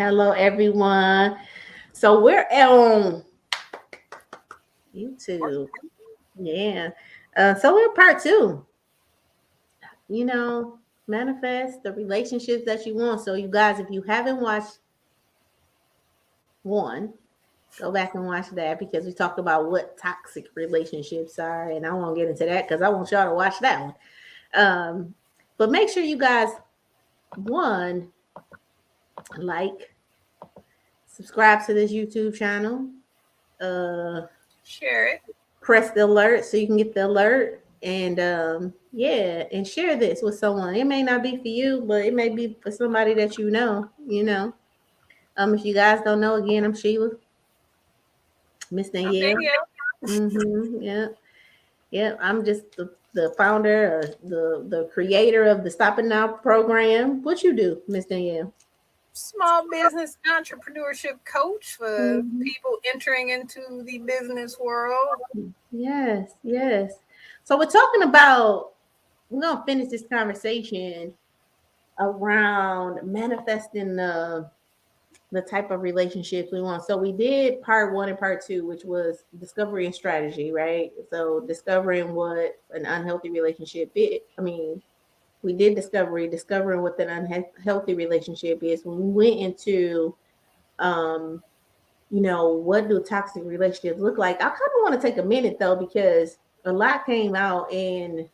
Hello, everyone. So we're on YouTube. Yeah. So we're part two. You know, manifest the relationships that you want. So, you guys, if you haven't watched one, go back and watch that because we talked about what toxic relationships are. And I won't get into that because I want y'all to watch that one. But make sure you guys, one, like, subscribe to this YouTube channel. Share it. Press the alert so you can get the alert and yeah, and share this with someone. It may not be for you, but it may be for somebody that you know. If you guys don't know, again, I'm Sheila, Miss I'm Danielle. Danielle. Yeah, yeah, I'm just the founder or the creator of the Stopping Now program. What you do, Miss Danielle? Small business entrepreneurship coach for Hmm. people entering into the business world. Yes, yes. So we're gonna finish this conversation around manifesting the type of relationships we want. So we did part one and part two, which was discovery and strategy, right? So discovering what an unhealthy relationship is. I mean, we did discovering what an unhealthy relationship is. When we went into um, what do toxic relationships look like? I kind of want to take a minute though, because a lot came out in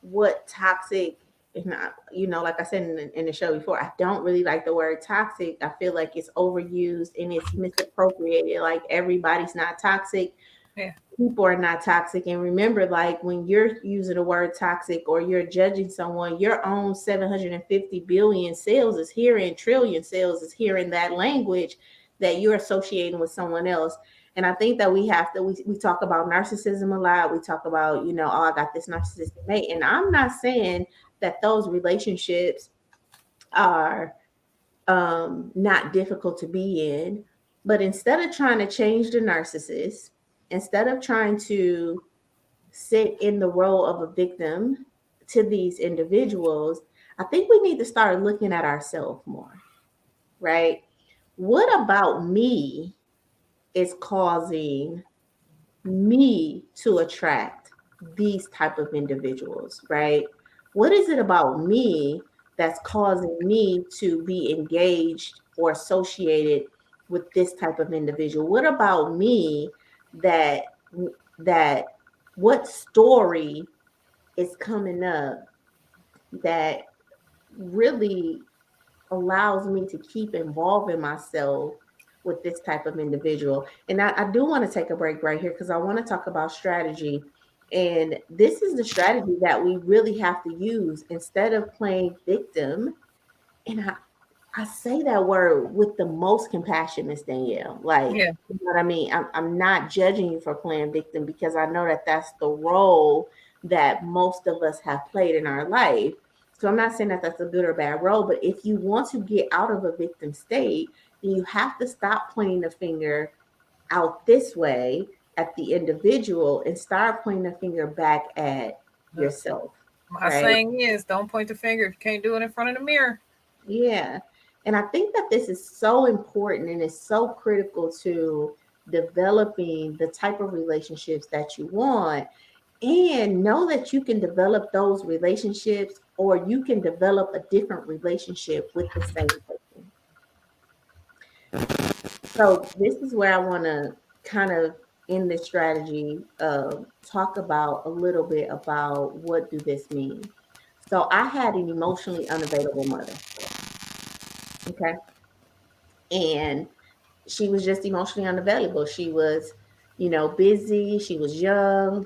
what toxic, and like I said in the show before, I don't really like the word toxic. I feel like it's overused and it's misappropriated. Like, everybody's not toxic, Yeah. people are not toxic. And remember, like, when you're using the word toxic or you're judging someone, your own 750 billion cells is hearing, trillion cells is hearing that language that you're associating with someone else. And I think that we talk about narcissism a lot. We talk about, oh, I got this narcissistic mate. And I'm not saying that those relationships are not difficult to be in. But instead of trying to change the narcissist, instead of trying to sit in the role of a victim to these individuals, I think we need to start looking at ourselves more, right? What about me is causing me to attract these type of individuals, right? What is it about me that's causing me to be engaged or associated with this type of individual? What about me that that what story is coming up that really allows me to keep involving myself with this type of individual? And I do want to take a break right here because I want to talk about strategy. And this is the strategy that we really have to use instead of playing victim. And I say that word with the most compassion, Miss Danielle. Like, Yeah. you know what I mean? I'm not judging you for playing victim because I know that that's the role that most of us have played in our life. So I'm not saying that that's a good or bad role, but if you want to get out of a victim state, then you have to stop pointing the finger out this way at the individual and start pointing the finger back at yourself, My right? saying is, don't point the finger if you can't do it in front of the mirror. Yeah. And I think that this is so important and it's so critical to developing the type of relationships that you want. And know that you can develop those relationships or you can develop a different relationship with the same person. So this is where I want to kind of in this strategy talk about a little bit about what do this mean. So I had an emotionally unavailable mother. Okay. And she was just emotionally unavailable. She was, busy. She was young,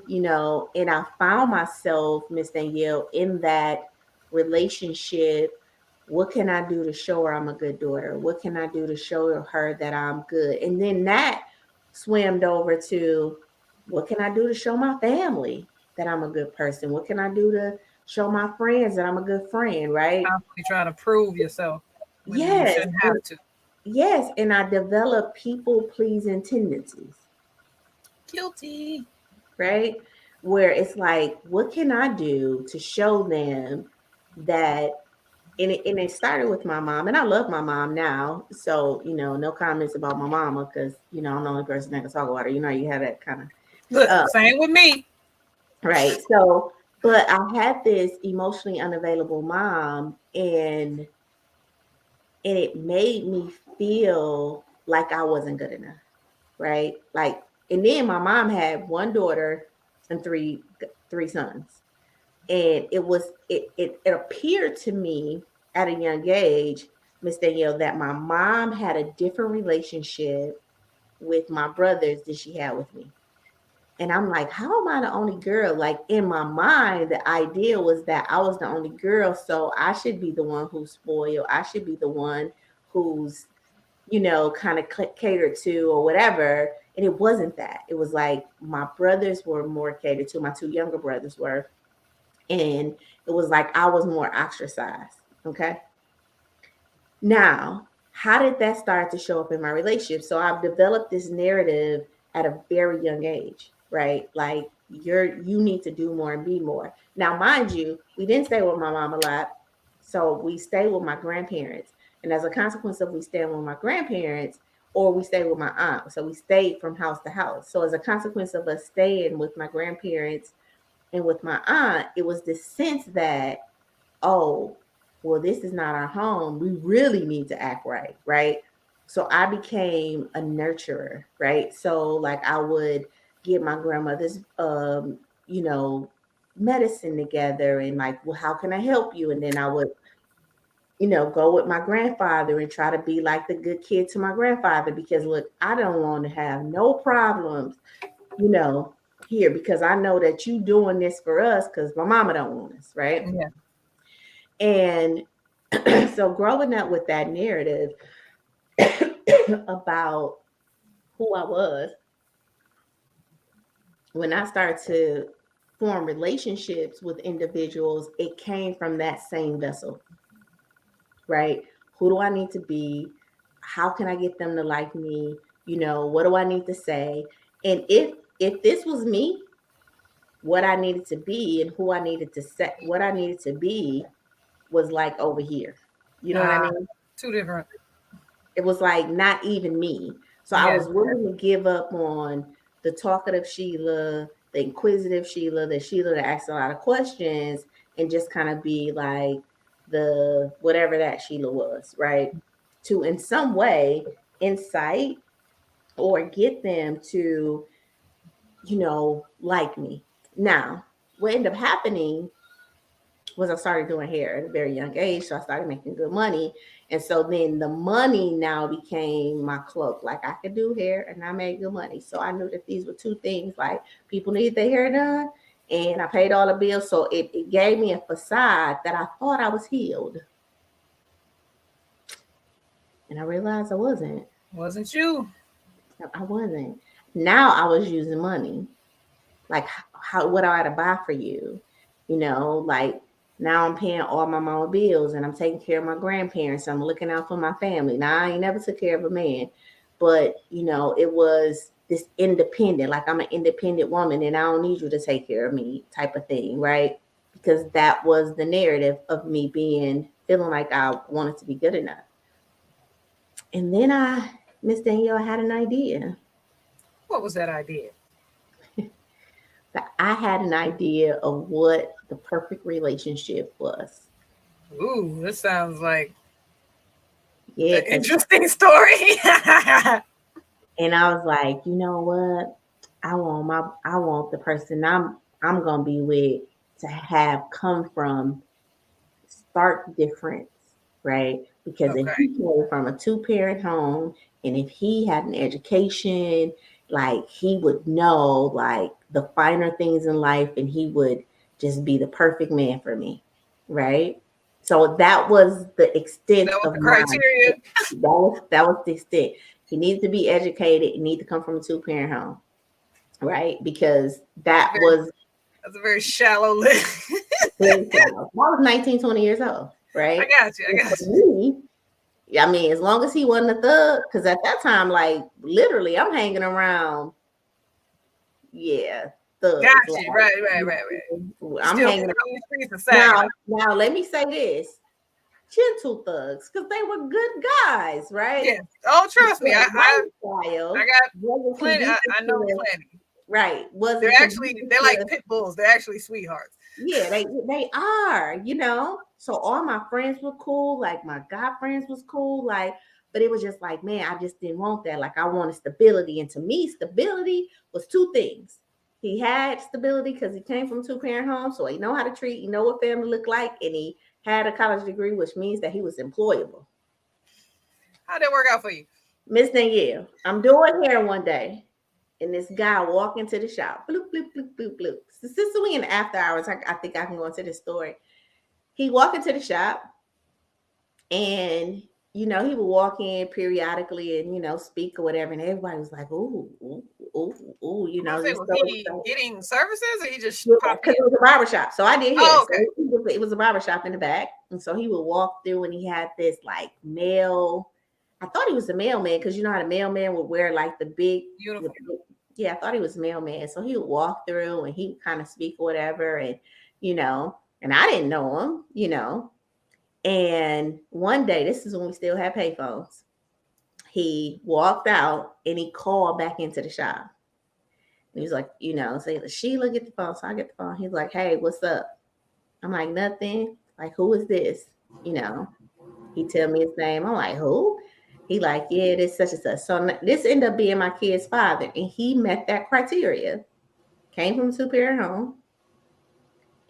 and I found myself, Miss Danielle, in that relationship. What can I do to show her I'm a good daughter? What can I do to show her that I'm good? And then that swam over to what can I do to show my family that I'm a good person? What can I do to show my friends that I'm a good friend, right? Constantly trying to prove yourself when you Yes. shouldn't have to. Yes, and I developed people pleasing tendencies, Guilty. right? Where it's like, what can I do to show them that And it started with my mom, and I love my mom now. So, no comments about my mama because, I'm the only person that can talk about her. You have that kind of, Look, same with me. right. So, but I had this emotionally unavailable mom, and it made me feel like I wasn't good enough. Right. Like, and then my mom had one daughter and three sons. And it appeared to me at a young age, Miss Danielle, that my mom had a different relationship with my brothers than she had with me. And I'm like, how am I the only girl? Like, in my mind, the idea was that I was the only girl, so I should be the one who's spoiled. I should be the one who's, kind of catered to or whatever. And it wasn't that. It was like my brothers were more catered to. My two younger brothers were, and it was like I was more ostracized. Okay. Now, how did that start to show up in my relationship? So I've developed this narrative at a very young age, right? Like, you need to do more and be more. Now, mind you, we didn't stay with my mom a lot. So we stayed with my grandparents. And as a consequence of we staying with my grandparents, or we stayed with my aunt. So we stayed from house to house. So as a consequence of us staying with my grandparents and with my aunt, it was this sense that, oh, well, this is not our home. We really need to act right, right? So I became a nurturer, right? So like I would get my grandmother's, you know, medicine together and like, well, how can I help you? And then I would, go with my grandfather and try to be like the good kid to my grandfather because look, I don't want to have no problems, you know, here because I know that you doing this for us because my mama don't want us, right? Yeah. And so growing up with that narrative about who I was, when I started to form relationships with individuals, it came from that same vessel, right? Who do I need to be? How can I get them to like me? What do I need to say? And if this was me, what I needed to be and who I needed to set, what I needed to be was like over here. You know what I Ah, mean? two different. It was like not even me. So I Yeah. was willing to give up on the talkative Sheila, the inquisitive Sheila, the Sheila that asks a lot of questions, and just kind of be like the whatever that Sheila was, right? To in some way incite or get them to, like me. Now, what ended up happening was I started doing hair at a very young age. So I started making good money. And so then the money now became my cloak. Like I could do hair and I made good money. So I knew that these were two things like people need their hair done and I paid all the bills. So it gave me a facade that I thought I was healed. And I realized I wasn't. Wasn't you? I wasn't. Now I was using money. Like how what do I to buy for you? Like now I'm paying all my mama bills and I'm taking care of my grandparents. I'm looking out for my family. Now I ain't never took care of a man, but it was this independent, like I'm an independent woman and I don't need you to take care of me type of thing, right? Because that was the narrative of me being feeling like I wanted to be good enough. And then Miss Danielle, had an idea. What was that idea? That I had an idea of what the perfect relationship was. Ooh, this sounds like Yeah, an because interesting story. and I was like, you know what? I want the person I'm gonna be with to have come from stark difference, right? Because if Okay. he came from a two-parent home and if he had an education, like he would know like the finer things in life and he would just be the perfect man for me, right? So that was the extent That was of the my criteria. that was the extent. He needed to be educated, he needed to come from a two-parent home, right? Because That's a that very was that's a very shallow list. very shallow. I was 19, 20 years old, I right? got you. I And got for you. me, I mean, as long as he wasn't a thug, because at that time, like literally, I'm hanging around, yeah, Got thugs. you. Like Right. You I'm still hanging kicking out. these streets of Saginaw. Now, let me say this: gentle thugs because they were good guys, right? Yes. Oh, trust me. Their I lifestyle got wasn't plenty. conducive I know to, plenty. right, wasn't conducive They're like to, pit bulls. They're actually sweethearts. yeah, they are, you know. So all my friends were cool, like my guy friends was cool, like, but it was just like, man, I just didn't want that. Like I wanted stability. And to me, stability was two things. He had stability because he came from two-parent home, so he know how to treat, he know what family looked like, and he had a college degree, which means that he was employable. How'd that work out for you? Miss Danielle, I'm doing hair one day, and this guy walk into the shop. Bloop, bloop, bloop, bloop, bloop. So since we in the after hours, I think I can go into this story. He walk into the shop, and you know, he would walk in periodically and, you know, speak or whatever, and everybody was like, ooh, ooh, ooh, ooh, you I know, was saying, just was so he excited. getting services or he just Yeah, popped because in? it was a barber shop. So I did hair. Oh, So okay. it was a barber shop in the back. And so he would walk through and he had this like male, I thought he was a mailman because you know how the mailman would wear like the big, Uniform. yeah, I thought he was a mailman. So he would walk through and he would kind of speak or whatever. And, you know, and I didn't know him, you know. And one day, this is when we still had payphones, he walked out and he called back into the shop. He was like, you know, say, Sheila, get the phone. So I get the phone. He's like, hey, what's up? I'm like, nothing. Like, who is this? You know, he tell me his name. I'm like, who? He like, yeah, this such and such. So this ended up being my kid's father. And he met that criteria. Came from a two-parent home.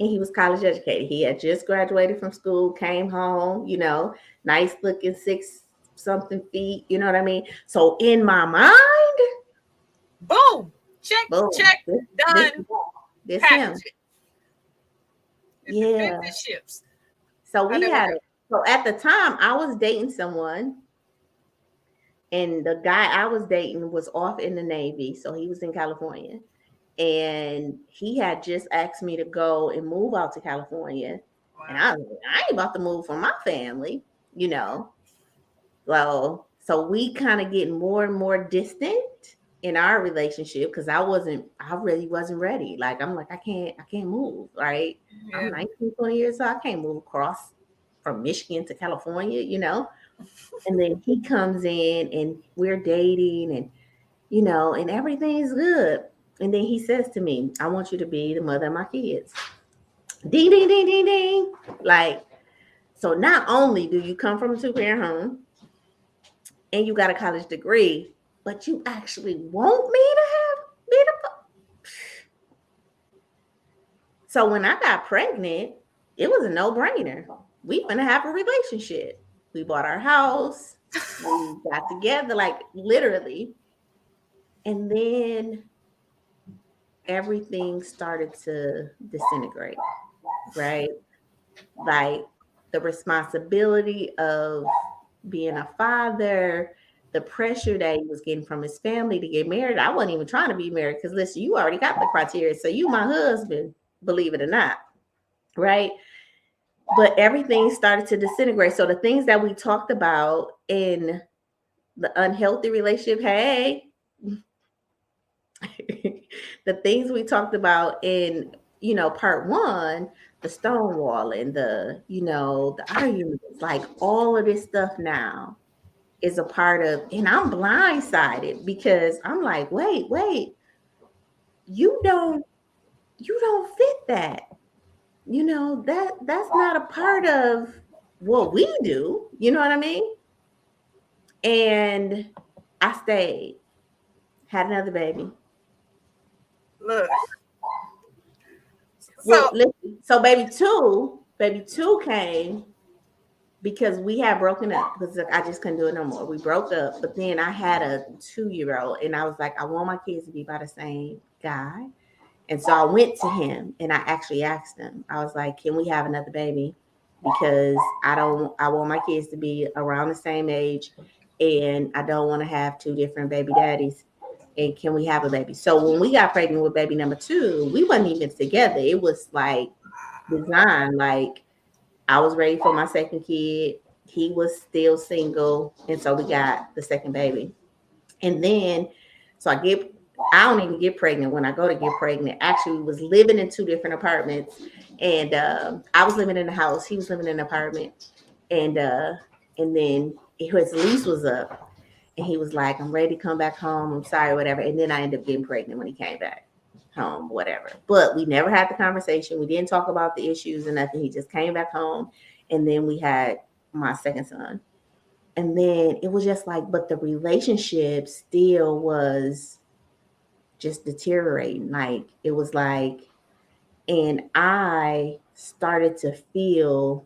And he was college educated. He had just graduated from school, came home, you know, nice looking 6-something feet. You know what I mean? So in my mind, Boom. Check, boom, check, this done. this Package him. it. If it fits, Yeah. it ships. So How'd we that work had out? it. So at the time, I was dating someone, and the guy I was dating was off in the Navy, so he was in California, and he had just asked me to go and move out to California, and Wow. I was like, I ain't about to move from my family, you know. Well, so we kind of get more and more distant in our relationship because I really wasn't ready. Like I'm like, I can't move, right? I'm Yeah. 19, 20 years old. I can't move across from Michigan to California, you know? And then he comes in and we're dating and, you know, and everything's good. And then he says to me, I want you to be the mother of my kids. Ding, ding, ding, ding, ding. Like, so not only do you come from a two-parent home, and you got a college degree, but you actually want me to have be the. So when I got pregnant, it was a no-brainer. We gonna have a relationship. We bought our house. We got together, like literally, and then everything started to disintegrate. Right, like the responsibility of being a father, the pressure that he was getting from his family to get married. I wasn't even trying to be married because listen, you already got the criteria. So you my husband, believe it or not. Right. But everything started to disintegrate. So the things that we talked about in the unhealthy relationship, hey, the things we talked about in, you know, part one, the stonewalling, the, you know, the arguments, like all of this stuff now is a part of, and I'm blindsided because I'm like, wait, you don't, you don't fit that. You know, that's not a part of what we do. You know what I mean? And I stayed, had another baby. Look. Well, So, listen, so baby two came because we had broken up because I just couldn't do it no more. We broke up, but then I had a 2-year-old, and I was like, I want my kids to be by the same guy. And so I went to him and I actually asked him, I was like, can we have another baby? Because I want my kids to be around the same age and I don't want to have two different baby daddies. And can we have a baby? So when we got pregnant with baby number 2, we wasn't even together. It was like designed, like I was ready for my second kid. He was still single. And so we got the second baby. And then, so I don't even get pregnant when I go to get pregnant. Actually, we was living in 2 different apartments. And I was living in the house. He was living in an apartment. and then his lease was up, and he was like, "I'm ready to come back home. I'm sorry, whatever." And then I ended up getting pregnant when he came back home, whatever. But we never had the conversation. We didn't talk about the issues and nothing. He just came back home, and then we had my second son. And then it was just like, but the relationship still was just deteriorating. Like it was like, and I started to feel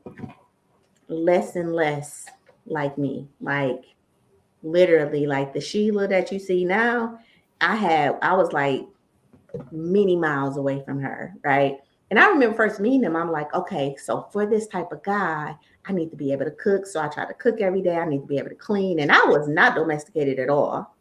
less and less like me. Like literally, like the Sheila that you see now, I was like many miles away from her, right? And I remember first meeting him, I'm like, okay, so for this type of guy, I need to be able to cook. So I try to cook every day. I need to be able to clean. And I was not domesticated at all,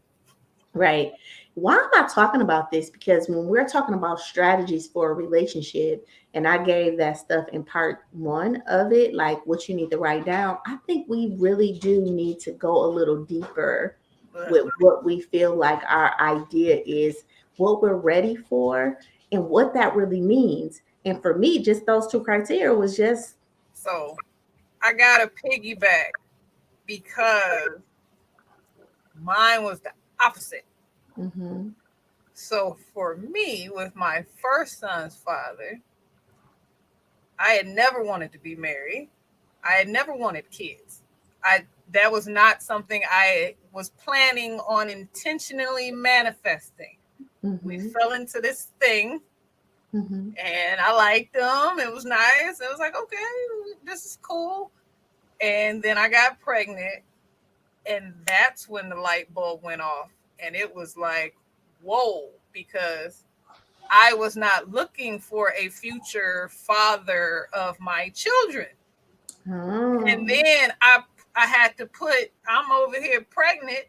right? Why am I talking about this? Because when we're talking about strategies for a relationship, and I gave that stuff in part one of it, like what you need to write down, I think we really do need to go a little deeper with what we feel like our idea is, what we're ready for, and what that really means. And for me, just those two criteria was just So I got to piggyback because mine was the opposite. mm-hmm, So for me, with my first son's father, I had never wanted to be married. I had never wanted kids. I That was not something I was planning on intentionally manifesting. We mm-hmm, fell into this thing mm-hmm, and I liked them. It was nice. It was like, okay, this is cool. And then I got pregnant, and that's when the light bulb went off. And it was like, whoa, because I was not looking for a future father of my children. And oh, then I had to put, I'm over here pregnant.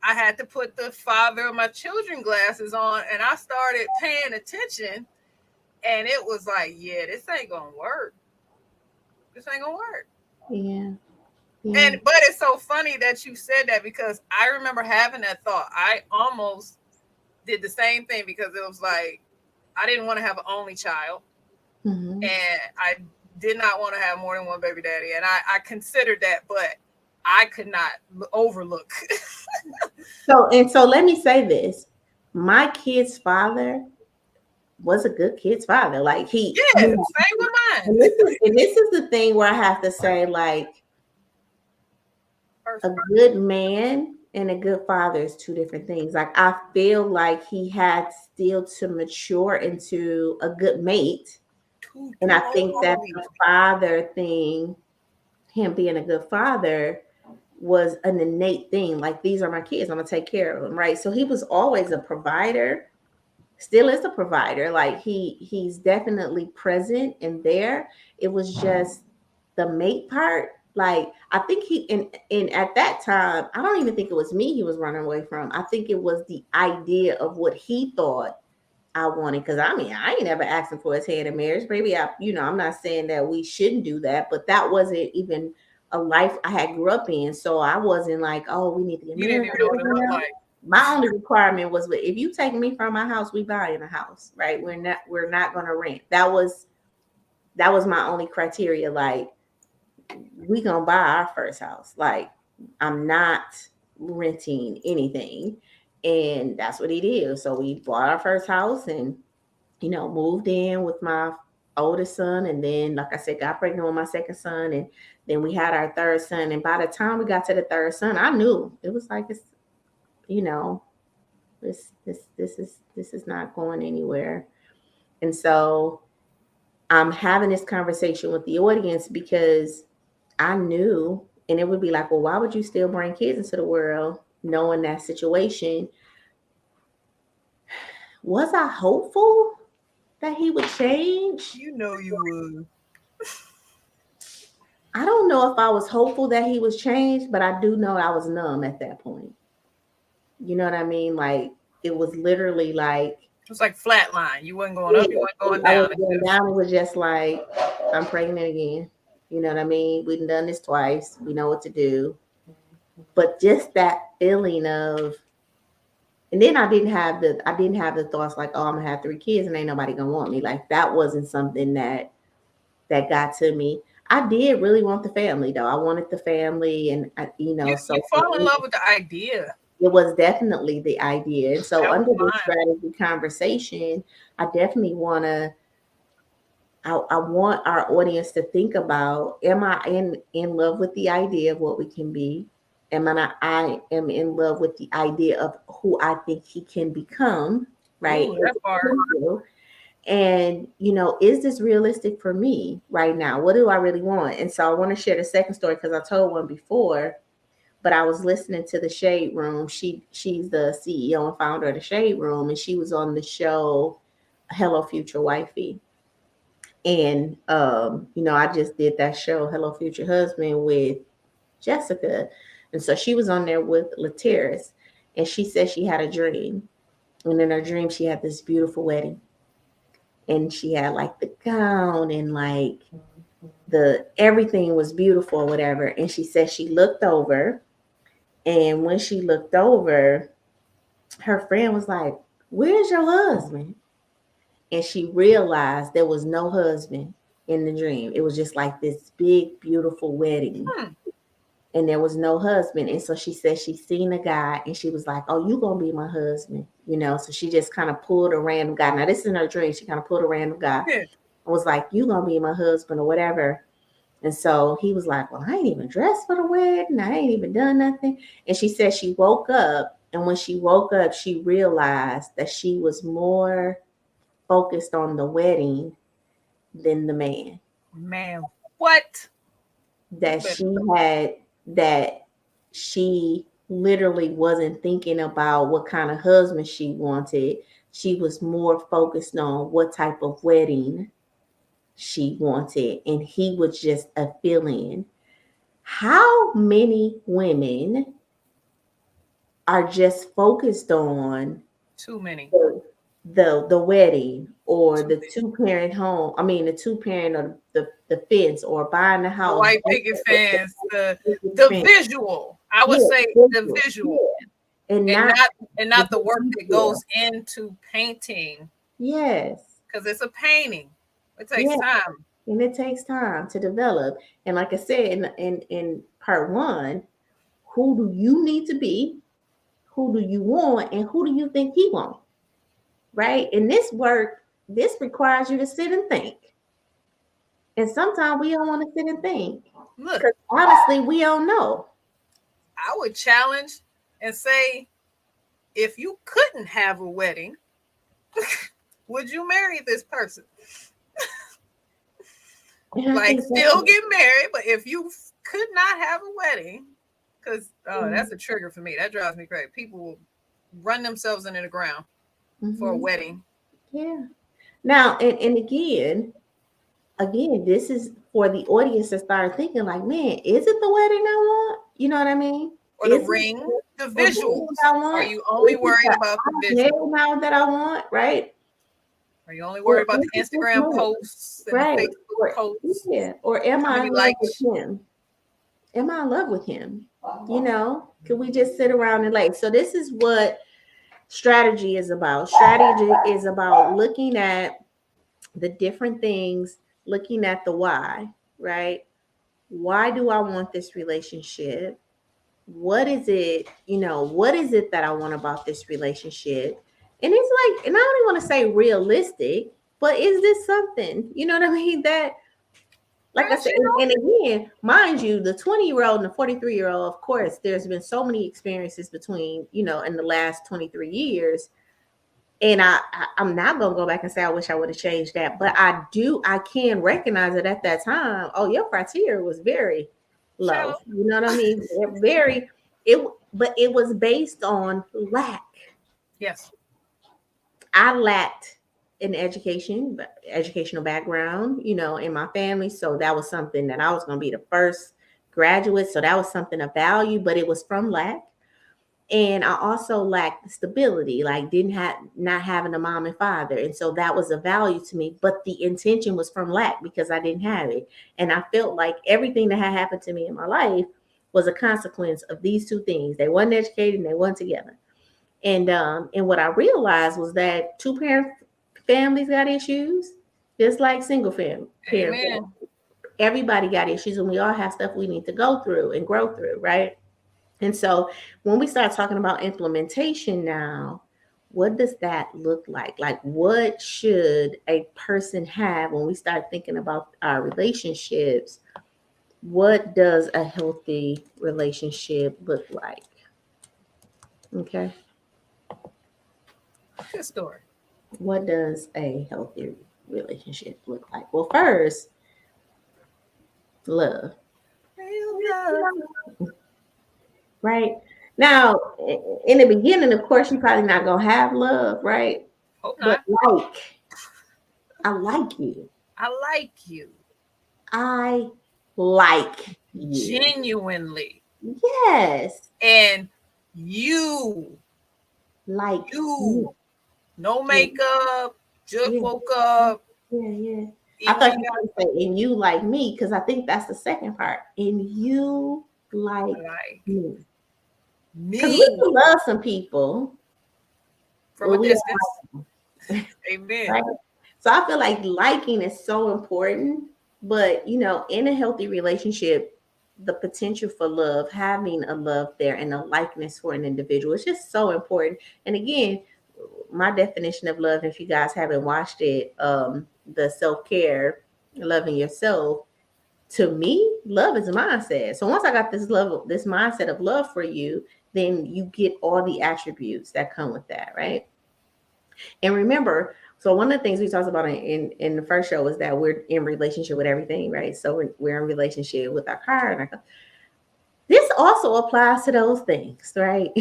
I had to put the father of my children glasses on, and I started paying attention, and it was like, yeah, this ain't gonna work. This ain't gonna work. yeah, yeah, And but it's so funny that you said that, because I remember having that thought. I almost did the same thing, because it was like I didn't want to have an only child, mm-hmm. and I did not want to have more than one baby daddy, and I considered that, but I could not overlook. So let me say this. My kid's father was a good kid's father. Like Yeah, same with mine. and this is the thing where I have to say, like, First a part. good man and a good father is two different things. Like I feel like he had still to mature into a good mate. And I think that Totally. the father thing, him being a good father, was an innate thing. Like these are my kids, I'm gonna take care of them, right? So he was always a provider, still is a provider. Like he's definitely present and there. It was just the mate part. Like I think he and at that time, I don't even think it was me he was running away from. I think it was the idea of what he thought I wanted. Cause I mean, I ain't ever asking for his hand in marriage. Maybe I'm not saying that we shouldn't do that, but that wasn't even a life I had grew up in. So I wasn't like, oh, we need to get You didn't married. even know what it looked like. My only requirement was, if you take me from my house, we buy in a house, right? We're not gonna rent. That was my only criteria. Like we gonna buy our first house. Like I'm not renting anything. And that's what he did. So we bought our first house and moved in with my oldest son, and then, like I said, got pregnant with my second son, and then we had our third son. And by the time we got to the third son, I knew it was like you know, this is not going anywhere. And so I'm having this conversation with the audience because I knew, and it would be like, well, why would you still bring kids into the world knowing that situation? Was I hopeful that he would change? You know you would. I don't know if I was hopeful that he was changed, but I do know I was numb at that point. You know what I mean? Like it was literally like, It was like flatline. You wasn't going yeah, up, you wasn't going I was down. going down. It was just like, I'm pregnant again. You know what I mean? We've done this twice. We know what to do. But just that feeling of, and then I didn't have the thoughts like, oh, I'm gonna have 3 kids and ain't nobody gonna want me. Like that wasn't something that got to me. I did really want the family though. I wanted the family, and You so for fall in me, love with the idea. it was definitely the idea. And so That was under this mine. strategy conversation, I definitely I want our audience to think about: am I in love with the idea of what we can be? Am I not? I am in love with the idea of who I think he can become, right? Ooh, that part. And is this realistic for me right now? What do I really want? And so I want to share the second story because I told one before, but I was listening to the Shade Room. She's the CEO and founder of the Shade Room, and she was on the show Hello Future Wifey. And I just did that show Hello Future Husband with Jessica. And so she was on there with Lateris, and she said she had a dream. And in her dream she had this beautiful wedding. And she had like the gown and like the everything was beautiful or whatever. And she said she looked over, and when she looked over, her friend was like, "Where's your husband?" And she realized there was no husband in the dream. It was just like this big, beautiful wedding, Hmm. and there was no husband. And so she said she seen a guy, and she was like, "Oh, you gonna be my husband?" So she just kind of pulled a random guy. Now this is in her dream. She kind of pulled a random guy Yeah. and was like, "You gonna be my husband or whatever." And so he was like, "Well, I ain't even dressed for the wedding. I ain't even done nothing." And she said she woke up, and when she woke up, she realized that she was more focused on the wedding than the man. Man, what? You That better. she literally wasn't thinking about what kind of husband she wanted. She was more focused on what type of wedding she wanted, and he was just a fill-in. How many women are just focused on Too many. the wedding or Too the many. two-parent home? I mean, the two-parent or the fence or buying the The house. white picket fence, the visual. I would Yeah, say the visual. visual, Yeah. And and not the not the work that detail. goes into painting, Yes. because it's a painting. It takes Yeah. time. And it takes time to develop. And like I said in part one, who do you need to be? Who do you want? And who do you think he wants? Right? And this requires you to sit and think. And sometimes we don't want to sit and think. Look, Because honestly, we don't know. I would challenge and say, if you couldn't have a wedding, would you marry this person? And I Like, think still get married, but if you could not have a wedding, because that's that's a trigger for me. That drives me crazy. People will run themselves into the ground for a mm-hmm. wedding. Yeah. Now, and again, this is for the audience to start thinking like, man, is it the wedding I want? You know what I mean? Or the Is it ring, the or the ring visuals. I Are want? you Is only it worried the about the nail visual? now that I want, right? Are you only Or worried about is the it this Instagram moment, posts and the right? Facebook Or posts? yeah, or am How I many in love with likes? him? Am I in love with him? Can we just sit around and like? So this is what strategy is about. Strategy is about looking at the different things, looking at the why, right? Why do I want this relationship? What is it, what is it that I want about this relationship? And it's like, and I don't even want to say realistic, but is this something, you know what I mean? That, like I That said, you and again, mind you, the 20-year-old and the 43-year-old, of course, there's been so many experiences between, in the last 23 years. And I'm not gonna go back and say I wish I would have changed that, but I can recognize it at that time. Oh, your criteria was very low. shallow. You know what I mean? Very it, but it was based on lack. Yes. I lacked an educational background, in my family. So that was something that I was gonna be the first graduate. So that was something of value, but it was from lack. And I also lacked stability, like didn't have not having a mom and father. And so that was a value to me. But the intention was from lack because I didn't have it. And I felt like everything that had happened to me in my life was a consequence of these two things. They weren't educated and they weren't together. And what I realized was that two parent families got issues, just like single parent Amen. families. Everybody got issues, and we all have stuff we need to go through and grow through, right? And so when we start talking about implementation now, what does that look like? Like, what should a person have when we start thinking about our relationships? What does a healthy relationship look like? Okay. Good story. What does a healthy relationship look like? Well, first, love. Real love. Right? Now, in the beginning, of course, you're probably not gonna have love, right? Hope But not. I like you. I like you. I like you. Genuinely. Yes, And you, like you, you. no Yeah, makeup, just yeah, woke up, yeah, yeah. I even thought ain't you got were going to say, and you like me, because I think that's the second part. And you like like me. Because we me can love some people, from but a we distance. don't, Amen. right? So I feel like liking is so important. But, in a healthy relationship, the potential for love, having a love there and a likeness for an individual is just so important. And again, my definition of love, if you guys haven't watched it, the self-care, loving yourself, to me, love is a mindset. So once I got this mindset of love for you, then you get all the attributes that come with that, right? And remember, so one of the things we talked about in the first show is that we're in relationship with everything, right? So we're in relationship with our car and this also applies to those things, right?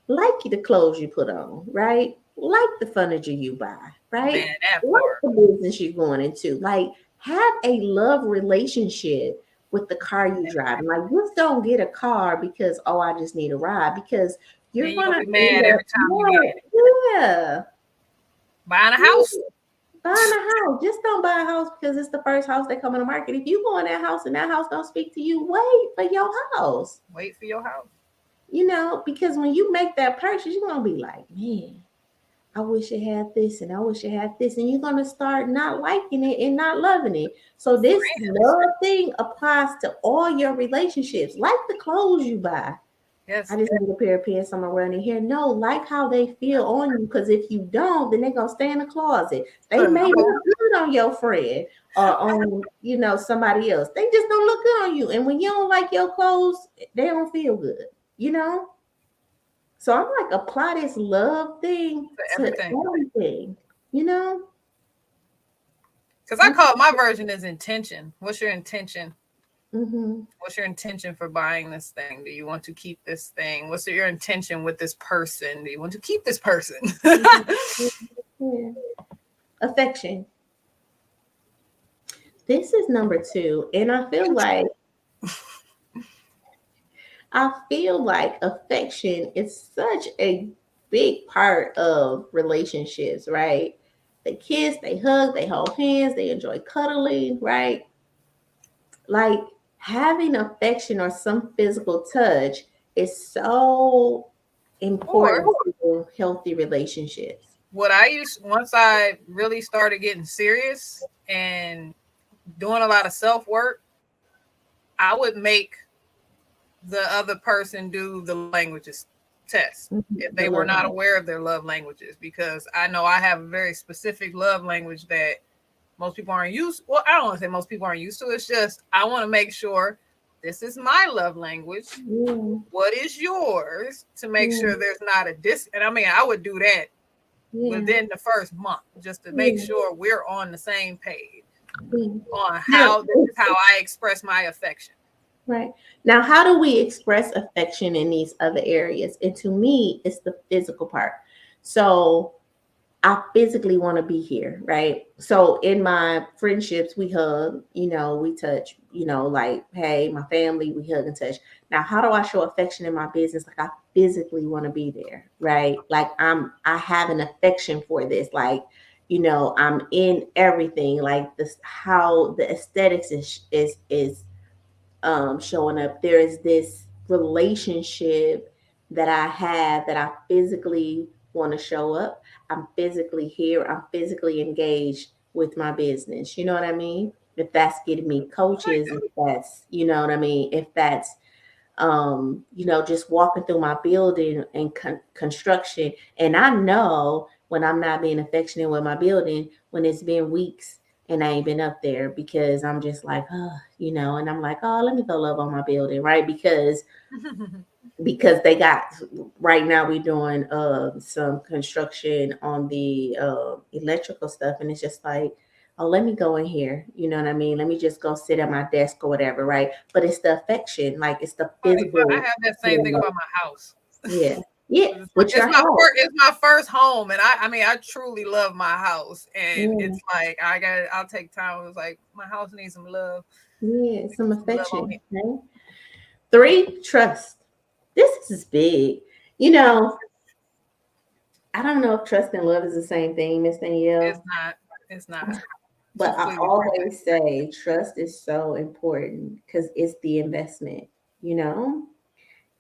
Like the clothes you put on, right? Like the furniture you buy, right? Man, that Like part. the business you're going into. Like, have a love relationship with the car you drive. Like, just don't get a car because, oh, I just need a ride, because you're Then you're gonna gonna be end mad up, every time you get it. yeah, Buying a house. yeah, buying a house. Just don't buy a house because it's the first house that come on the market. If you go in that house and that house don't speak to you, wait for your house. Wait for your house. Because when you make that purchase, you're gonna be like, man, I wish it had this and I wish it had this. And you're going to start not liking it and not loving it. So this Friends. love thing applies to all your relationships. Like the clothes you buy. I Yes. just need a pair of pants I'm around in here. No, like how they feel on you. Because if you don't, then they're going to stay in the closet. They Look, may look good on your friend or on, somebody else. They just don't look good on you. And when you don't like your clothes, they don't feel good, you know? So I'm like, apply this love thing for to everything. everything, you know? Because I call my version is intention. What's your intention? Mm-hmm. What's your intention for buying this thing? Do you want to keep this thing? What's your intention with this person? Do you want to keep this person? Yeah. Affection. This is number two. And I feel like affection is such a big part of relationships, right? They kiss, they hug, they hold hands, they enjoy cuddling, right? Like, having affection or some physical touch is so Or important to healthy relationships. what I used once I really started getting serious and doing a lot of self work, I would make the other person do the languages test if The they were love not language. aware of their love languages, because I know I have a very specific love language that most people aren't used. Well, I don't want to say most people aren't used to. It's just I want to make sure this is my love language. Yeah, What is yours, to make yeah, sure there's not a dis. And I mean, I would do that yeah, within the first month just to make yeah, sure we're on the same page yeah. on Now, how this is how I express my affection. right. Now, how do we express affection in these other areas? And to me, it's the physical part. So I physically want to be here, right? So in my friendships, we hug, we touch, like, hey, my family, we hug and touch. Now, how do I show affection in my business? Like, I physically want to be there, right? Like, I have an affection for this. Like, I'm in everything. Like, this, how the aesthetics is showing up. There is this relationship that I have that I physically want to show up. I'm physically here. I'm physically engaged with my business. You know what I mean? if that's getting me I like coaches, if that's, you know what I mean, if that's just walking through my building and construction. And I know when I'm not being affectionate with my building, when it's been weeks and I ain't been up there because I'm just like, and I'm like, oh, let me go love on my building, right? that. Because they got right now we're doing some construction on the electrical stuff, and it's just like, oh, let me go in here, you know what I mean, let me just go sit at my desk or whatever, right? But it's the affection, like it's the I physical. have that same thing about my house. Yeah, yeah, It's like with your heart. it's my first home, and I mean I truly love my house, and Yeah, it's like I'll take time. It's like my house needs some love, yeah, some some love on affection, it. right? Three, trust. This is big. You know, I don't know if trust and love is the same thing, Miss It's Danielle. not. It's not. It's But I completely different. always say trust is so important because it's the investment, you know?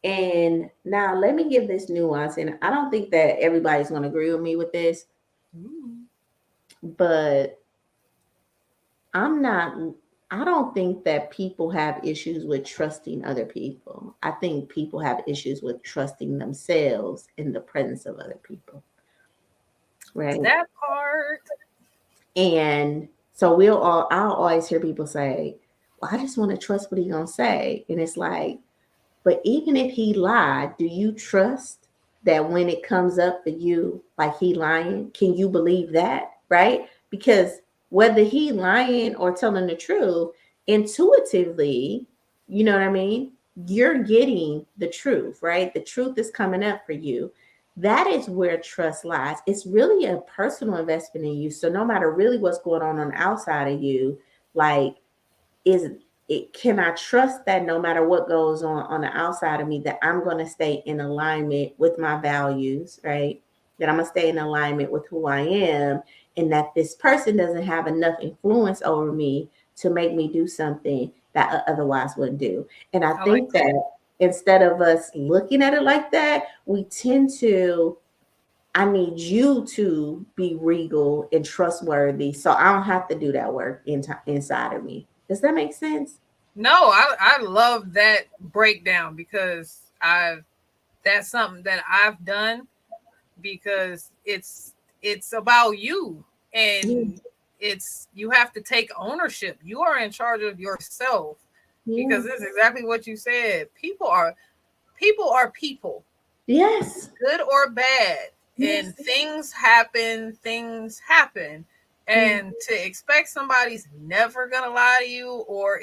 And now let me give this nuance. And I don't think that everybody's going to agree with me with this, Ooh. but I'm not, I don't think that people have issues with trusting other people. I think people have issues with trusting themselves in the presence of other people, right? That part. And so I'll always hear people say, well, I just want to trust what he gonna say. And it's like, but even if he lied, do you trust that when it comes up for you, like he lying, can you believe that? Right? Because whether he lying or telling the truth, intuitively, you know what I mean? You're getting the truth, right? The truth is coming up for you. That is where trust lies. It's really a personal investment in you. So no matter really what's going on the outside of you, like is can I trust that no matter what goes on the outside of me, that I'm going to stay in alignment with my values, right? That I'm going to stay in alignment with who I am, and that this person doesn't have enough influence over me to make me do something that I otherwise wouldn't do. And I I like think that. that instead of us looking at it like that, we tend to, I need you to be regal and trustworthy so I don't have to do that work inside of me. Does that make sense? No, I love that breakdown because I've that's something that I've done because it's about you, Yeah, and it's you have to take ownership. You are in charge of yourself yeah, because this is exactly what you said. People, yes, good or bad, yes, and things happen, yeah, and to expect somebody's never gonna lie to you, or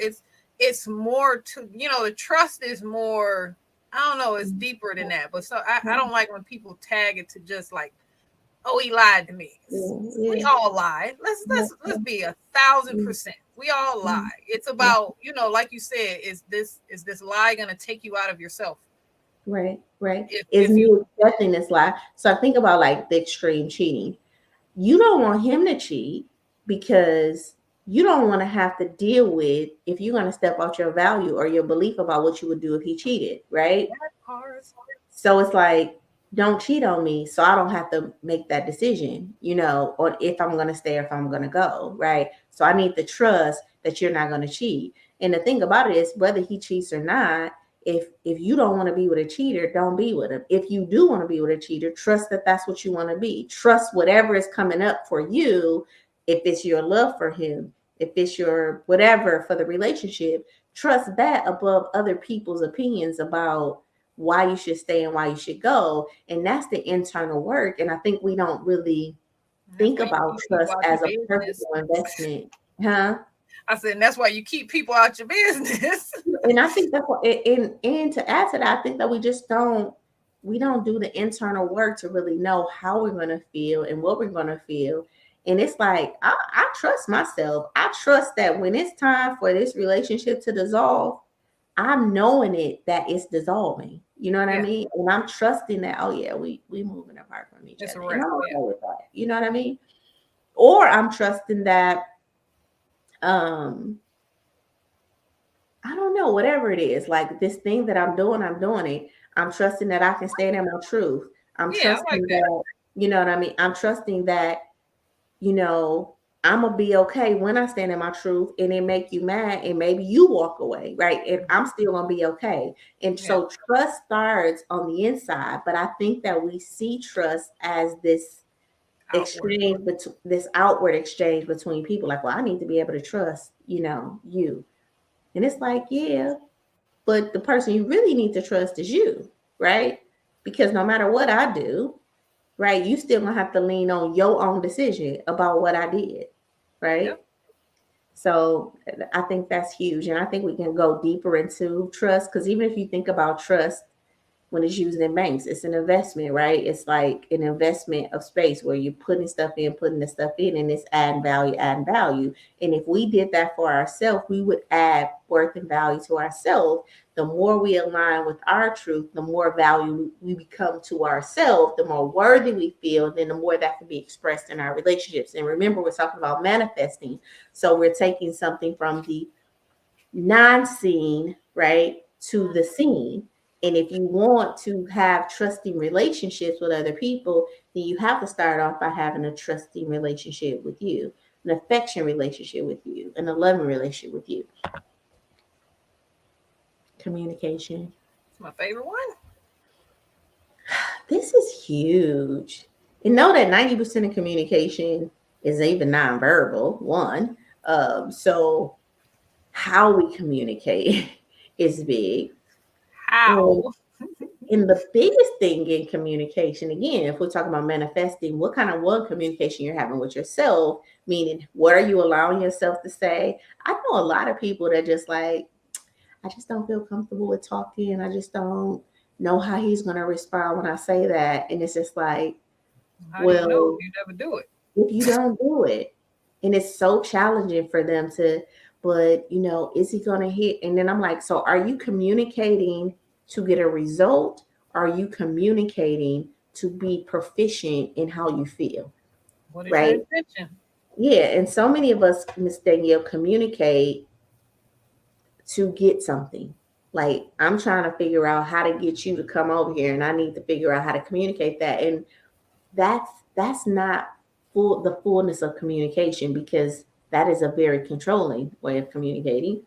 it's more to, the trust is more, I don't know, it's deeper than that. But so I don't like when people tag it to just like, oh, he lied to me. We yeah, all lie. let's yeah, let's let's be 1,000%, we all yeah, lie. It's yeah. about, like you said, is this lie gonna take you out of yourself? Right, right. Is If you me accepting this lie. So I think about like the extreme cheating. You don't want him to cheat because you don't want to have to deal with if you're going to step out your value or your belief about what you would do if he cheated, right? that part. So it's like, don't cheat on me so I don't have to make that decision, or if I'm going to stay or if I'm going to go, right? So I need the trust that you're not going to cheat. And the thing about it is whether he cheats or not, if you don't want to be with a cheater, don't be with him. If you do want to be with a cheater, trust that that's what you want to be. Trust whatever is coming up for you. If it's your love for him, if it's your whatever for the relationship, trust that above other people's opinions about why you should stay and why you should go. And that's the internal work. And I think we don't really And that's think why you about keep people trust out your as a business. personal investment. Huh? I said, and that's why you keep people out your business. And I think that's what, and to add to that, I think that we don't do the internal work to really know how we're going to feel and what we're going to feel. And it's like, I trust myself. I trust that when it's time for this relationship to dissolve, I'm knowing it that it's dissolving. You know what I Yeah, mean? And I'm trusting that, oh yeah, we moving apart from each it's a other. And wrap. I'm okay Yeah. with that. You know what I mean? Or I'm trusting that um I don't know, whatever it is, like this thing that I'm doing it. I'm trusting that I can stand in my truth. I'm Yeah, I like trusting that. that, you know what I mean? I'm trusting that, you know, I'm gonna be okay when I stand in my truth, and it make you mad, and maybe you walk away, right? And I'm still gonna be okay. And Yeah. so trust starts on the inside, but I think that we see trust as this Outward. exchange, this outward exchange between people. Like, well, I need to be able to trust, you, and it's like, yeah, but the person you really need to trust is you, right? Because no matter what I do, right, you still gonna have to lean on your own decision about what I did, right? Yep. So I think that's huge. And I think we can go deeper into trust, because even if you think about trust, when it's used in banks, it's an investment, right? It's like an investment of space where you're putting the stuff in, and it's adding value, adding value. And if we did that for ourselves, we would add worth and value to ourselves. The more we align with our truth, the more value we become to ourselves, the more worthy we feel, then the more that can be expressed in our relationships. And remember, we're talking about manifesting. So we're taking something from the non-seen, right, to the seen. And if you want to have trusting relationships with other people, then you have to start off by having a trusting relationship with you, an affection relationship with you, and a loving relationship with you. Communication. It's my favorite one. This is huge. And know that 90% of communication is even nonverbal, one. So how we communicate is big. And How? And the biggest thing in communication, again, if we're talking about manifesting, what kind of one communication you're having with yourself, meaning what are you allowing yourself to say? I know a lot of people that just like, I just don't feel comfortable with talking. I just don't know how he's going to respond when I say that. And it's just like, How do you know well, if you never do it? if you don't do it, and it's so challenging for them to, but is he going to hit? And then I'm like, so are you communicating to get a result? Are you communicating to be proficient in how you feel? What is your Right? intention? Yeah. And so many of us, Miss Danielle, communicate to get something. Like, I'm trying to figure out how to get you to come over here, and I need to figure out how to communicate that. And that's not the fullness of communication, because that is a very controlling way of communicating.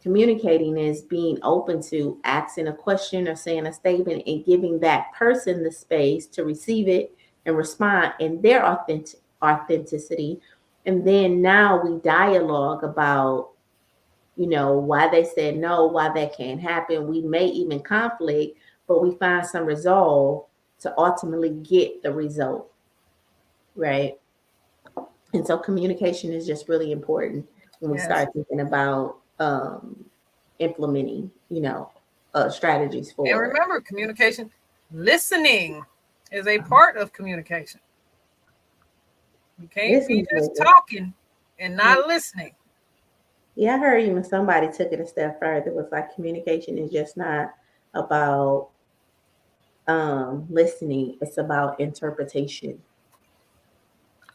Communicating is being open to asking a question or saying a statement and giving that person the space to receive it and respond in their authenticity. And then now we dialogue about, why they said no, why that can't happen. We may even conflict, but we find some resolve to ultimately get the result, right? And so communication is just really important when we Yes. start thinking about implementing, strategies And for it. remember, communication, listening is a part of communication. You can't be Listen, just talking and not listening. yeah, I heard even somebody took it a step further. It was like communication is just not about listening; it's about interpretation.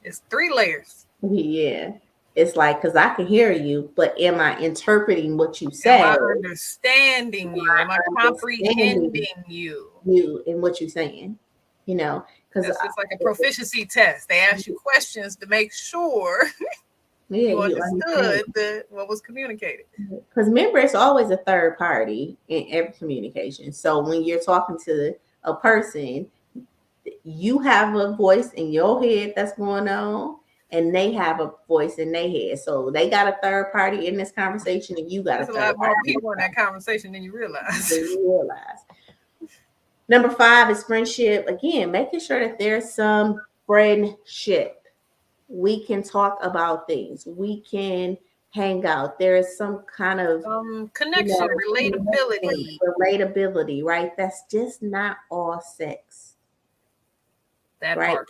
It's three layers. Yeah, it's like, because I can hear you, but am I interpreting what you Am say? I understanding you? Am I Understanding comprehending you? you and what you're saying? Because That's just like a proficiency test. They ask you questions to make sure yeah, you you understand. understood what was communicated. Because remember, it's always a third party in every communication. So when you're talking to a person, you have a voice in your head that's going on, and they have a voice in their head. So they got a third party in this conversation, and you got a There's a third lot more party people in that conversation than you than realize. you realize. Number 5 is friendship. Again, making sure that there's some friendship. We can talk about things. We can hang out. There is some kind of, Connection, connection, relatability, relatability, right? That's just not all sex, that right? part.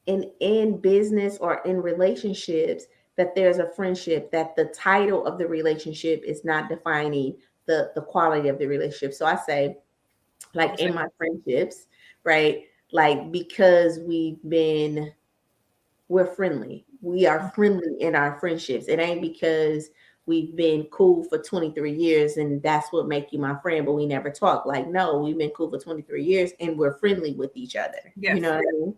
In business or in relationships, that there's a friendship, that the title of the relationship is not defining the quality of the relationship. So I say, like in my friendships, right? Like, because we're friendly. We are friendly in our friendships. It ain't because we've been cool for 23 years and that's what make you my friend, but we never talk. Like, no, we've been cool for 23 years and we're friendly with each other. You Yes. know what I mean?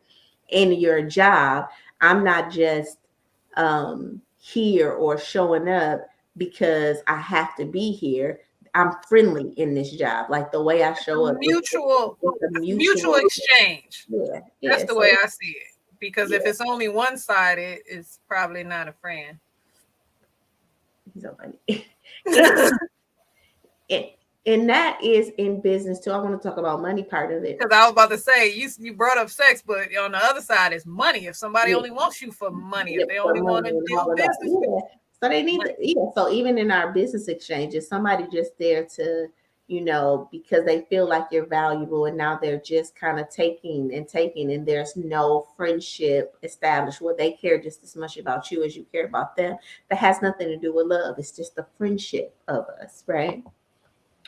in your job, I'm not just here or showing up because I have to be here. I'm friendly in this job. Like the way I show up, Mutual it's a mutual mutual. exchange. Yeah, That's yeah. the way So I see it. Because yeah, if it's only one sided, it's probably not a friend. he's so funny. It, it, and that is in business too. I want to talk about money part of it. Because I was about to say, you brought up sex, but on the other side is money. If somebody Yeah, only wants you for money, if yeah, they for only want money to and do all of that. business with Yeah. So they need money. to, yeah. So even in our business exchanges, somebody just there to, because they feel like you're valuable and now they're just kind of taking and taking, and there's no friendship established where they care just as much about you as you care about them. That has nothing to do with love. It's just the friendship of us, right?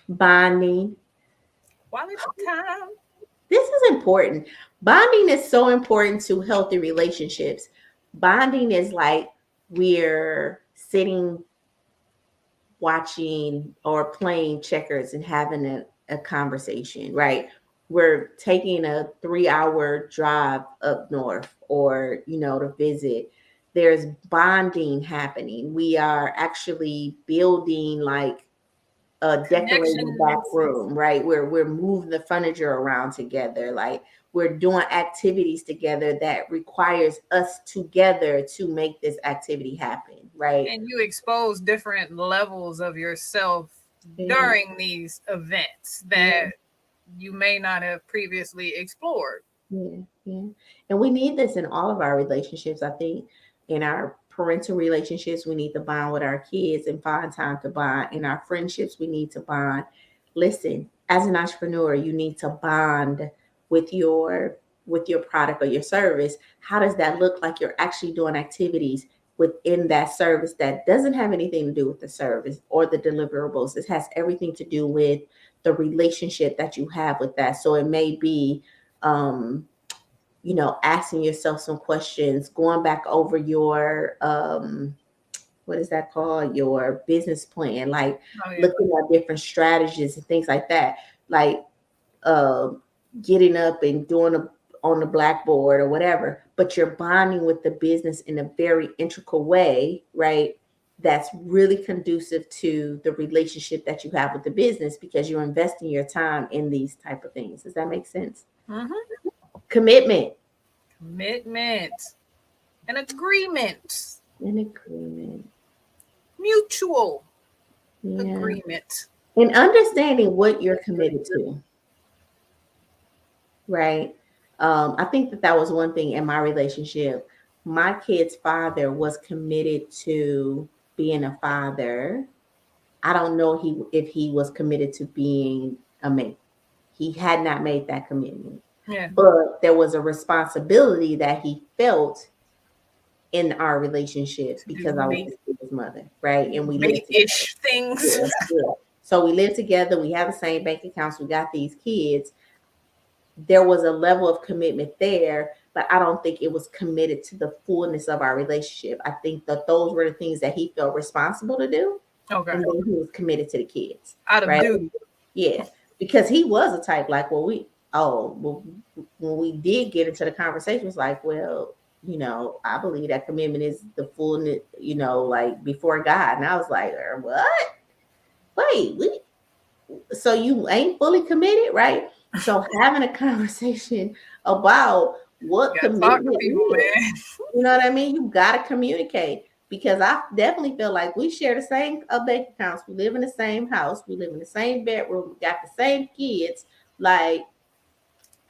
Bonding. Quality time. This is important. Bonding is so important to healthy relationships. Bonding is like we're sitting watching or playing checkers and having a conversation, right? We're taking a 3 hour drive up north or, to visit. There's bonding happening. We are actually building like a decorating back Connections. room, right? We're moving the furniture around together. Like we're doing activities together that requires us together to make this activity happen, right? And you expose different levels of yourself Yeah, during these events yeah. that you may not have previously explored. Yeah, yeah. And we need this in all of our relationships. I think in our parental relationships, we need to bond with our kids and find time to bond. In our friendships, we need to bond. Listen, as an entrepreneur, you need to bond with your product or your service. How does that look like you're actually doing activities within that service that doesn't have anything to do with the service or the deliverables? It has everything to do with the relationship that you have with that. So it may be um, asking yourself some questions, going back over your what is that called? Your business plan, like Oh yeah. looking at different strategies and things like that. Like uh, getting up and doing on the blackboard or whatever, but you're bonding with the business in a very integral way, right? That's really conducive to the relationship that you have with the business because you're investing your time in these type of things. Does that make sense? Mm-hmm. Commitment. Commitment and agreement. An agreement. Mutual Yeah. agreement. And understanding what you're committed to, right? I think that was one thing in my relationship. My kid's father was committed to being a father. I don't know if he was committed to being a mate. He had not made that commitment. Yeah. But there was a responsibility that he felt in our relationship To do because I was mate his mother, right? And we lived together. mate-ish things. Yeah, yeah. So we live together. We have the same bank accounts. We got these kids. There was a level of commitment there, but I don't think it was committed to the fullness of our relationship. I think that those were the things that he felt responsible to do, Okay. and then he was committed to the kids, Out of right? duty. Yeah, because he was a type like, when we did get into the conversation, it was like, well, I believe that commitment is the fullness, like before God, and I was like, what? Wait, so you ain't fully committed, right? So having a conversation about what You gotta talk to commitment people, is, man. you know what I mean? You gotta communicate because I definitely feel like we share the same bank accounts. We live in the same house. We live in the same bedroom. We got the same kids. Like,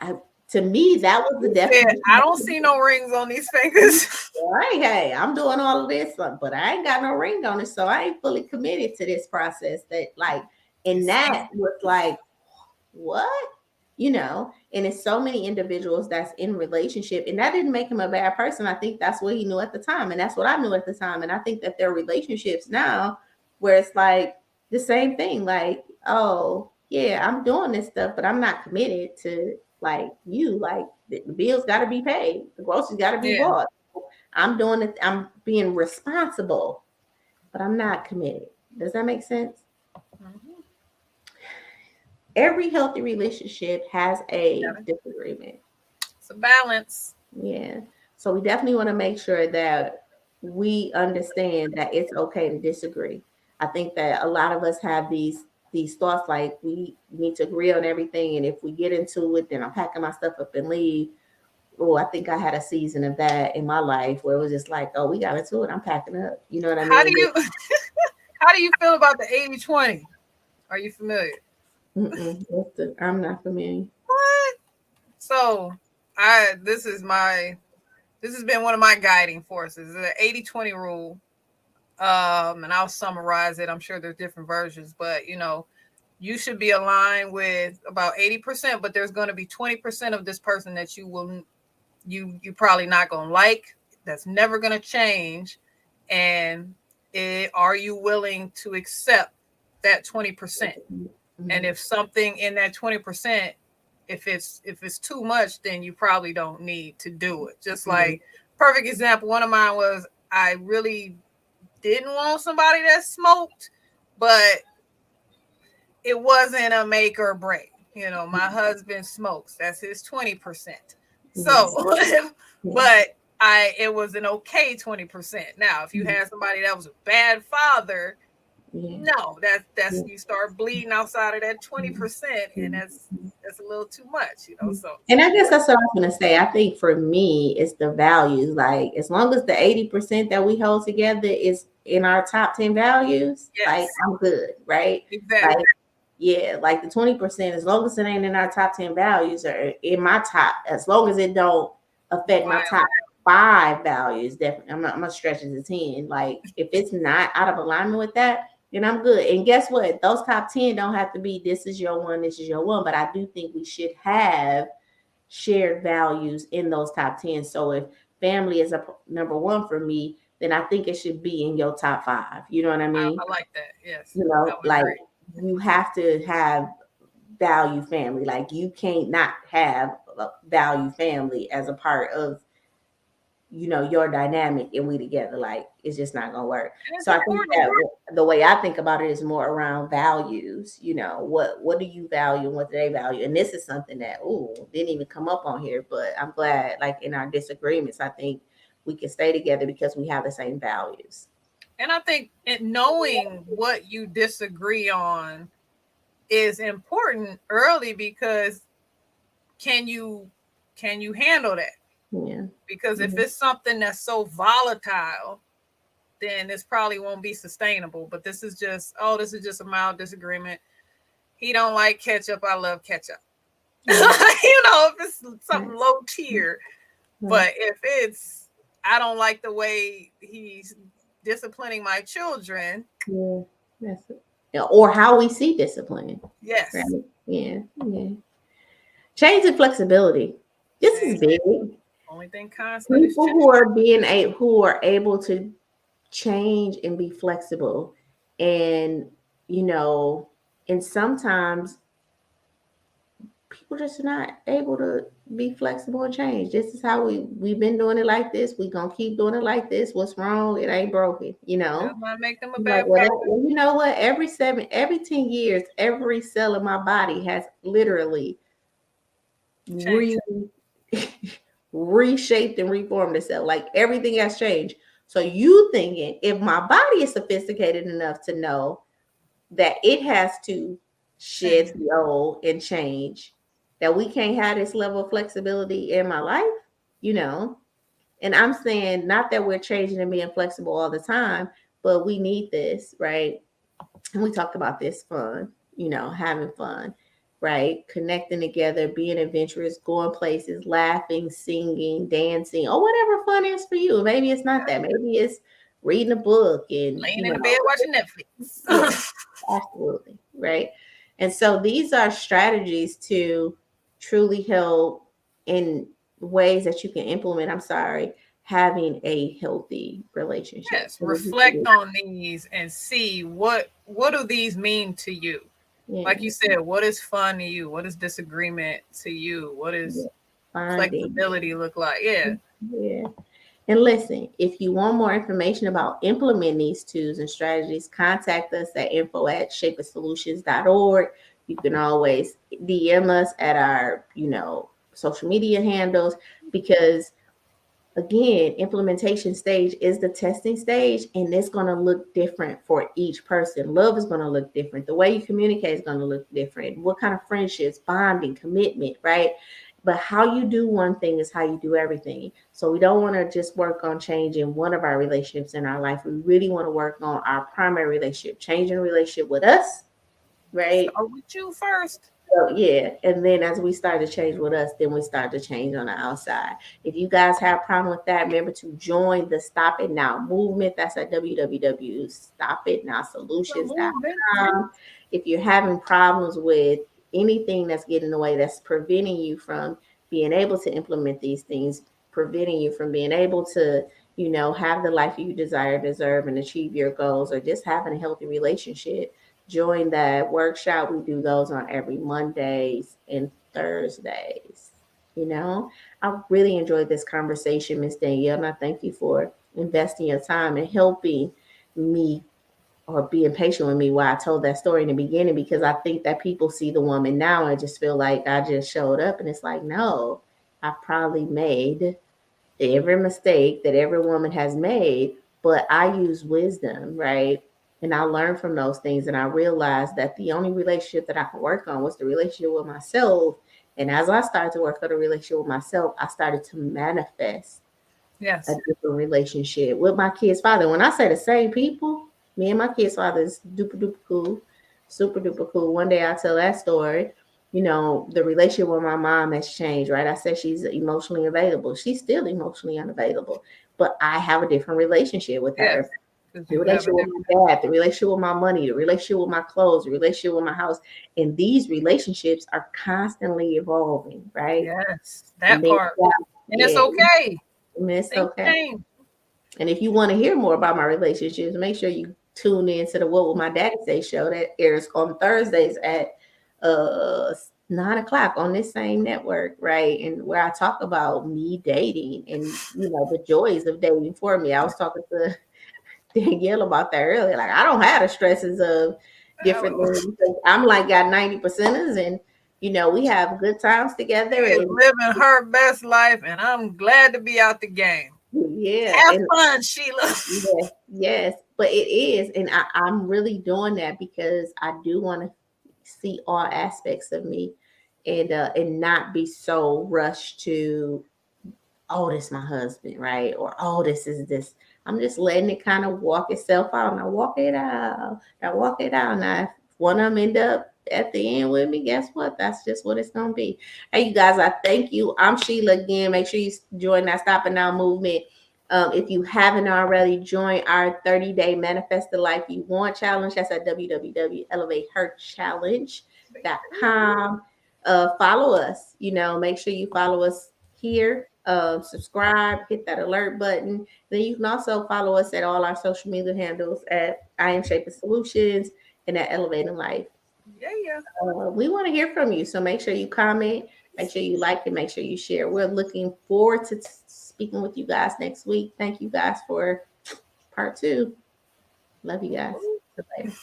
I, to me, that was the He said, definition I of don't see commitment. no rings on these fingers. Right, hey, I'm doing all of this, but I ain't got no ring on it, so I ain't fully committed to this process. That like, You and see? that was like, what? And it's so many individuals that's in relationship, and that didn't make him a bad person. I think that's what he knew at the time, and that's what I knew at the time. And I think that there are relationships now where it's like the same thing, like, oh yeah, I'm doing this stuff, but I'm not committed to like you. Like the bills got to be paid, the groceries got to be Yeah. bought. I'm doing it. I'm being responsible, but I'm not committed. Does that make sense? Mhm. Every healthy relationship has a disagreement. It's a balance. Yeah. So we definitely want to make sure that we understand that it's okay to disagree. I think that a lot of us have these thoughts like we need to agree on everything, and if we get into it, then I'm packing my stuff up and leave. Oh, I think I had a season of that in my life where it was just like, oh, we got into it, I'm packing up. You know what I How do mean? you how do you feel about the 80-20? Are you familiar? I'm not familiar. What? So I this has been one of my guiding forces, the 80-20 rule. And I'll summarize it. I'm sure there's different versions, but you should be aligned with about 80%, but there's going to be 20% of this person that you probably not going to like. That's never going to change. And are you willing to accept that 20%? And if something in that 20%, if it's too much, then you probably don't need to do it. Just like perfect example, one of mine was I really didn't want somebody that smoked, but it wasn't a make or break. My husband smokes. That's his 20%. So, but it was an okay 20%. Now, if you had somebody that was a bad father, no, that's you start bleeding outside of that 20%, and that's a little too much. So, And I guess that's what I was gonna say. I think for me, it's the values. Like as long as the 80% that we hold together is in our top 10 values, like yes, I'm good, right? exactly. Like yeah, like the 20%, as long as it ain't in our top 10 values or in my top, as long as it don't affect my top 5 values, definitely I'm gonna stretch it to 10. Like if it's not out of alignment with that, then I'm good. And guess what? Those top 10 don't have to be this is your one, this is your one, but I do think we should have shared values in those top 10. So if family is a number one for me, then I think it should be in your top 5. You know what I mean? I like that. Yes, You I know, would like agree. you have to have value family. Like you can't not have a value family as a part of your dynamic and we together. Like it's just not gonna work. And it's So I think important. that the way I think about it is more around values. What do you value and what do they value? And this is something that didn't even come up on here, but I'm glad like in our disagreements, I think we can stay together because we have the same values. And I think knowing what you disagree on is important early because can you can you handle that? Yeah. Because if Mhm. it's something that's so volatile, then this probably won't be sustainable. But this is just a mild disagreement. He don't like ketchup. I love ketchup. If it's something Right. low tier, Right. but if it's I don't like the way he's disciplining my children. Yeah. That's it. Yeah, or how we see discipline. Right. Yes. Yeah. Yeah. Change and flexibility. This is Change. big. Only thing constant is People change. who are able to change and be flexible, and you know, and sometimes people just not able to be flexible and change. This is how we've been doing it like this. We gonna keep doing it like this. What's wrong? It ain't broken. Does not make them a Like, bad well, person. you know what? Every 10 years, every cell in my body has literally Change. re reshaped and reformed itself. Like everything has changed. So you thinking if my body is sophisticated enough to know that it has to Change. shed the old and change, that we can't have this level of flexibility in my life, you know. And I'm saying not that we're changing and being flexible all the time, but we need this, right? And we talked about this fun, having fun, right? Connecting together, being adventurous, going places, laughing, singing, dancing, or whatever fun is for you. Maybe it's not that. Maybe it's reading a book and, Laying in the bed watching yeah, Netflix. absolutely, right? And so these are strategies to truly help in ways that you can implement. I'm sorry, having a healthy relationship. Yes, reflect on these and see what do these mean to you. Like Yeah, you said, what is fun to you? What is disagreement to you? What yeah. is Finding. flexibility look like? Yeah. Yeah. And listen, if you want more information about implementing these tools and strategies, contact us at info@shapeofsolutions.org. You can always DM us at our, social media handles because again, implementation stage is the testing stage, and it's going to look different for each person. Love is going to look different. The way you communicate is going to look different. What kind of friendships, bonding, commitment, right? But how you do one thing is how you do everything. So we don't want to just work on changing one of our relationships in our life. We really want to work on our primary relationship, changing the relationship with us, right? Start with you first. So yeah, and then as we start to change with us, then we start to change on the outside. If you guys have a problem with that, remember to join the Stop It Now movement. That's at The movement. www.stopitnowsolutions.com. If you're having problems with anything that's getting in the way, that's preventing you from being able to implement these things, preventing you from being able to, have the life you desire, deserve, and achieve your goals, or just having a healthy relationship, join that workshop. We do those on every Mondays and Thursdays. I really enjoyed this conversation, Miss Danielle, and I thank you for investing your time and helping me, or being patient with me while I told that story in the beginning, because I think that people see the woman now and just feel like I just showed up, and it's like, no, I probably made every mistake that every woman has made, but I use wisdom, right? And I learned from those things, and I realized that the only relationship that I could work on was the relationship with myself. And as I started to work on the relationship with myself, I started to manifest a Yes. different relationship with my kid's father. When I say the same people, me and my kid's father is duper duper cool, super duper cool. One day I'll tell that story. The relationship with my mom has changed, right? I said she's emotionally available. She's still emotionally unavailable, but I have a different relationship with Yes. her. Because The you have a relationship with different. my dad, the relationship with my money, the relationship with my clothes, the relationship with my house. And these relationships are constantly evolving, right? Yes. And That they, part. And it's yeah, okay. it's Things okay. change. And if you want to hear more about my relationships, make sure you tune in to the What Will My Daddy Say show that airs on Thursdays at uh 9 o'clock on this same network, right? And where I talk about me dating and the joys of dating for me. I was talking to Danielle about that earlier. Like, I don't have the stresses of different Oh, things. I'm like got 90%ers, and we have good times she together, is and living her best life, and I'm glad to be out the game. yeah, Have and fun, Sheila. yes, yes, but it is, and I'm really doing that because I do want to see all aspects of me, and not be so rushed to, oh, this my husband, right? Or, oh, this is this. I'm just letting it kind of walk itself out. Now walk it out. Now walk it out. Now if one of them end up at the end with me, guess what? That's just what it's gonna be. Hey, you guys, I thank you. I'm Sheila again. Make sure you join that Stop It Now movement. If you haven't already, join our 30-day Manifest the Life You Want challenge. That's at www.elevateherchallenge.com. Follow us. Make sure you follow us here. Subscribe, hit that alert button. Then you can also follow us at all our social media handles at I Am Shaping Solutions and at Elevating Life. Yeah, yeah. We want to hear from you, so make sure you comment, make sure you like it, make sure you share. We're looking forward to speaking with you guys next week. Thank you guys for part 2. Love you guys. See you later.